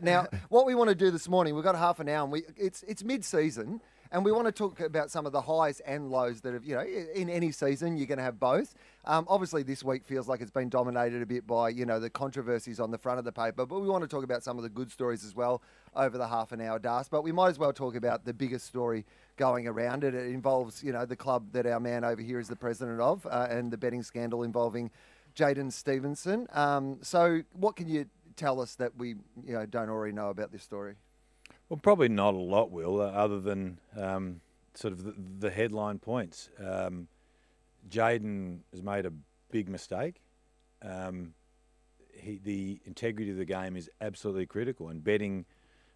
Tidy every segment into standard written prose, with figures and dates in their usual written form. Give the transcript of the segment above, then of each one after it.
Now, what we want to do this morning, we've got half an hour, and it's mid-season, and we want to talk about some of the highs and lows that have, in any season, you're going to have both. Obviously, this week feels like it's been dominated a bit by, the controversies on the front of the paper, but we want to talk about some of the good stories as well over the half an hour, Das. But we might as well talk about the biggest story going around it. It involves, the club that our man over here is the president of, and the betting scandal involving Jaden Stephenson. So what can you tell us that we don't already know about this story? Well, probably not a lot, Will, other than sort of the headline points. Jaden has made a big mistake. The integrity of the game is absolutely critical, and betting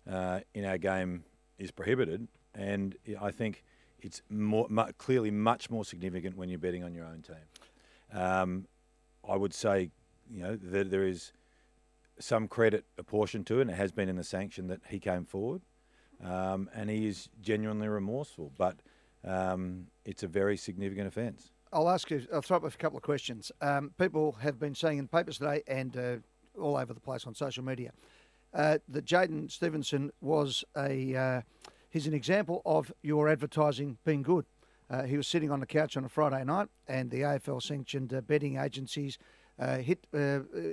in our game is prohibited. And I think it's clearly much more significant when you're betting on your own team. I would say, that there is some credit apportioned to it, and it has been in the sanction that he came forward, and he is genuinely remorseful, but it's a very significant offence. I'll throw up a couple of questions. People have been saying in the papers today and all over the place on social media that Jaden Stephenson he's an example of your advertising being good. He was sitting on the couch on a Friday night, and the AFL sanctioned betting agencies hit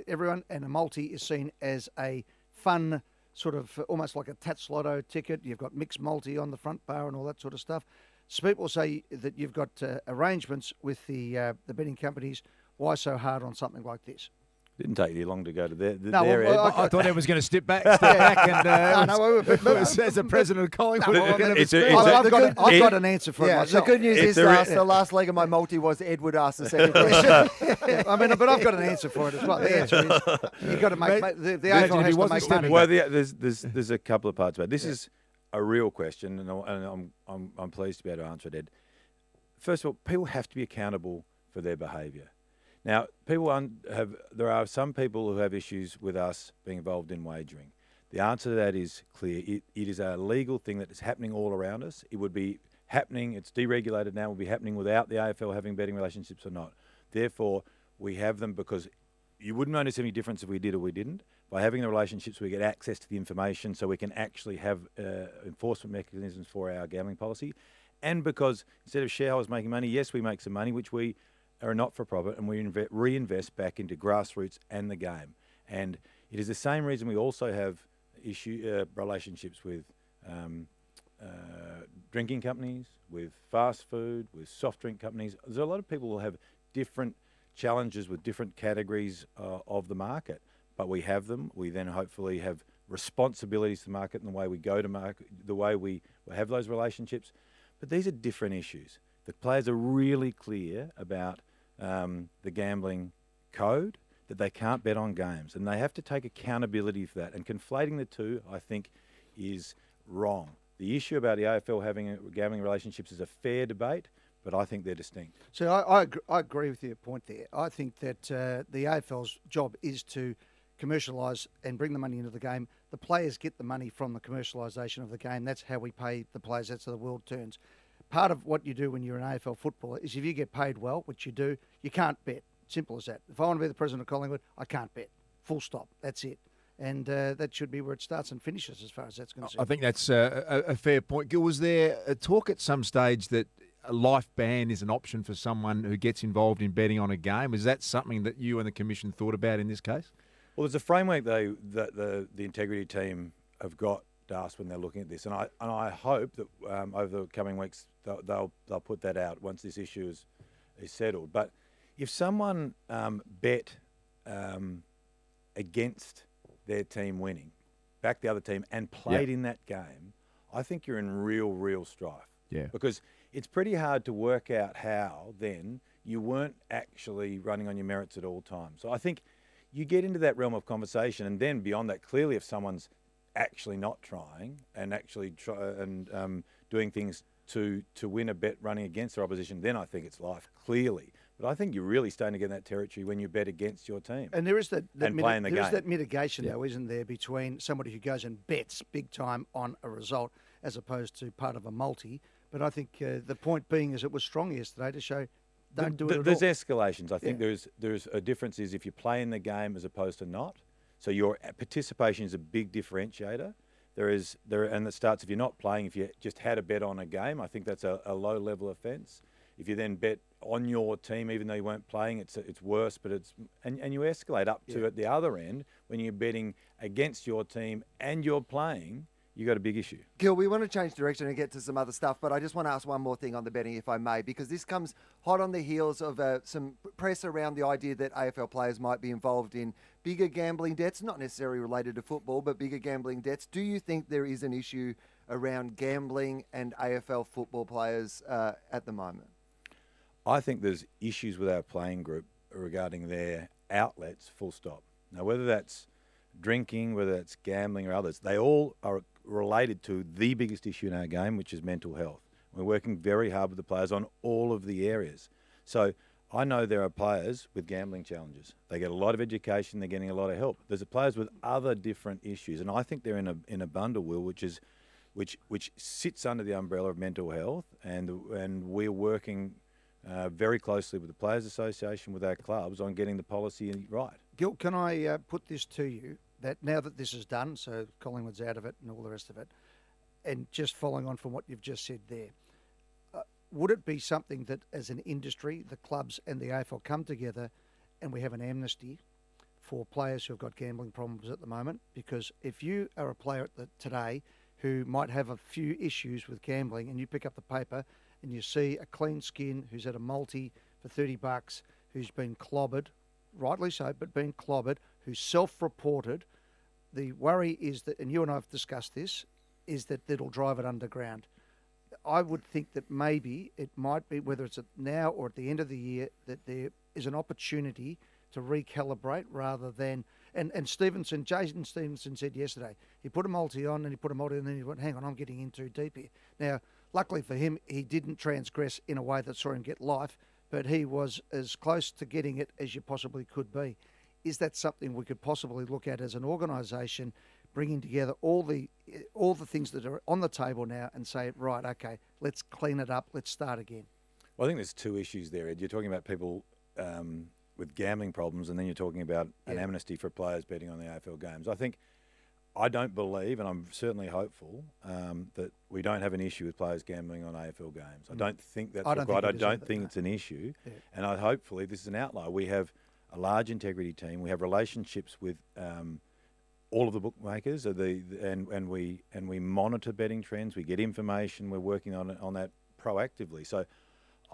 everyone, and a multi is seen as a fun sort of almost like a Tats Lotto ticket. You've got mixed multi on the front bar and all that sort of stuff. So people say that you've got arrangements with the betting companies. Why so hard on something like this? Didn't take you long to go to there. I thought he was going to step back and as the president of Collingwood. I've got an answer for it myself. The good news is the last leg of my multi was Edward asked the second question. But I've got an answer for it as well. The answer is you've got to make the AFL has to make money. Well, there's a couple of parts about it. This is a real question, and I'm pleased to be able to answer it, Ed. First of all, people have to be accountable for their behaviour. Now, there are some people who have issues with us being involved in wagering. The answer to that is clear. It is a legal thing that is happening all around us. It would be happening, it's deregulated now, it would be happening without the AFL having betting relationships or not. Therefore, we have them because you wouldn't notice any difference if we did or we didn't. By having the relationships, we get access to the information so we can actually have enforcement mechanisms for our gambling policy. And because instead of shareholders making money, yes, we make some money, which we are not for profit, and we reinvest back into grassroots and the game. And it is the same reason we also have relationships with drinking companies, with fast food, with soft drink companies. There's a lot of people who have different challenges with different categories of the market, but we have them. We then hopefully have responsibilities to market in the way we go to market, the way we have those relationships. But these are different issues. The players are really clear about the gambling code, that they can't bet on games, and they have to take accountability for that. And conflating the two, I think, is wrong. The issue about the AFL having gambling relationships is a fair debate, but I think they're distinct. So I agree with your point there. I think that the AFL's job is to commercialise and bring the money into the game. The players get the money from the commercialisation of the game. That's how we pay the players. That's how the world turns. Part of what you do when you're an AFL footballer is if you get paid well, which you do, you can't bet. Simple as that. If I want to be the president of Collingwood, I can't bet. Full stop. That's it. And that should be where it starts and finishes as far as that's concerned. I think that's a fair point. Gil, was there a talk at some stage that a life ban is an option for someone who gets involved in betting on a game? Is that something that you and the Commission thought about in this case? Well, there's a framework, though, that the integrity team have got asked when they're looking at this, and I hope that over the coming weeks they'll put that out once this issue is settled. But if someone bet against their team winning, back the other team, and played in that game, I think you're in real strife. Yeah. Because it's pretty hard to work out how then you weren't actually running on your merits at all times. So I think you get into that realm of conversation, and then beyond that, clearly if someone's actually not trying and actually doing things to win a bet running against their opposition, then I think it's life, clearly. But I think you're really starting to get in that territory when you bet against your team. And there is that mitigation, Yeah. though, isn't there, between somebody who goes and bets big time on a result as opposed to part of a multi. But I think the point being is it was strong yesterday to show don't do it at all. There's escalations. I think there's a difference is if you play in the game as opposed to not. So your participation is a big differentiator. And it starts if you're not playing. If you just had a bet on a game, I think that's a low level offence. If you then bet on your team, even though you weren't playing, it's worse. But and you escalate up to at the other end when you're betting against your team and you're playing. You got a big issue. Gil, we want to change direction and get to some other stuff, but I just want to ask one more thing on the betting, if I may, because this comes hot on the heels of some press around the idea that AFL players might be involved in bigger gambling debts, not necessarily related to football, but bigger gambling debts. Do you think there is an issue around gambling and AFL football players at the moment? I think there's issues with our playing group regarding their outlets, full stop. Now, whether that's drinking, whether that's gambling or others, they all are related to the biggest issue in our game, which is mental health. We're working very hard with the players on all of the areas. So I know there are players with gambling challenges. They get a lot of education, they're getting a lot of help. There's players with other different issues, and I think they're in a bundle, Will, which sits under the umbrella of mental health, and we're working very closely with the Players Association, with our clubs, on getting the policy right. Gil, can I put this to you, that now that this is done, so Collingwood's out of it and all the rest of it, and just following on from what you've just said there, would it be something that as an industry, the clubs and the AFL come together and we have an amnesty for players who have got gambling problems at the moment? Because if you are a player today who might have a few issues with gambling and you pick up the paper and you see a clean skin who's had a multi for $30, who's been clobbered, rightly so, but been clobbered, who's self-reported, the worry is that, and you and I have discussed this, is that it'll drive it underground. I would think that maybe it might be, whether it's now or at the end of the year, that there is an opportunity to recalibrate rather than... And Jaden Stephenson said yesterday, he put a multi on and he put a multi and then he went, hang on, I'm getting in too deep here. Now, luckily for him, he didn't transgress in a way that saw him get life, but he was as close to getting it as you possibly could be. Is that something we could possibly look at as an organisation, bringing together all the things that are on the table now and say, right, okay, let's clean it up, let's start again? Well, I think there's two issues there, Ed. You're talking about people with gambling problems, and then you're talking about an amnesty for players betting on the AFL games. I don't believe, and I'm certainly hopeful, that we don't have an issue with players gambling on AFL games. I don't think that's right. I don't think it's an issue. Yeah. And hopefully this is an outlier. We have a large integrity team. We have relationships with all of the bookmakers, and we monitor betting trends. We get information. We're working on that proactively. So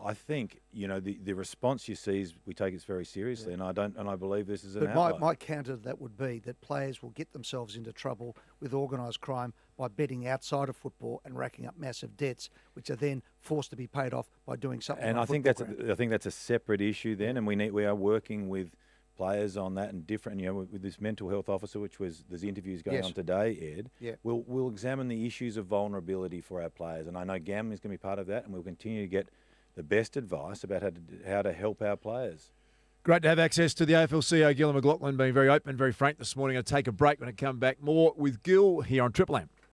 I think the response you see is we take it very seriously, and I believe this is an outlier. My counter to that would be that players will get themselves into trouble with organised crime by betting outside of football and racking up massive debts, which are then forced to be paid off by doing something. And I think that's a separate issue then, and we are working with players on that and different. With this mental health officer, there's interviews going on today, Ed. Yeah. We'll examine the issues of vulnerability for our players, and I know gambling is going to be part of that, and we'll continue to get the best advice about how to help our players. Great to have access to the AFL CEO Gillon McLachlan, being very open, very frank this morning. I'll take a break. When I come back, more with Gil here on Triple M.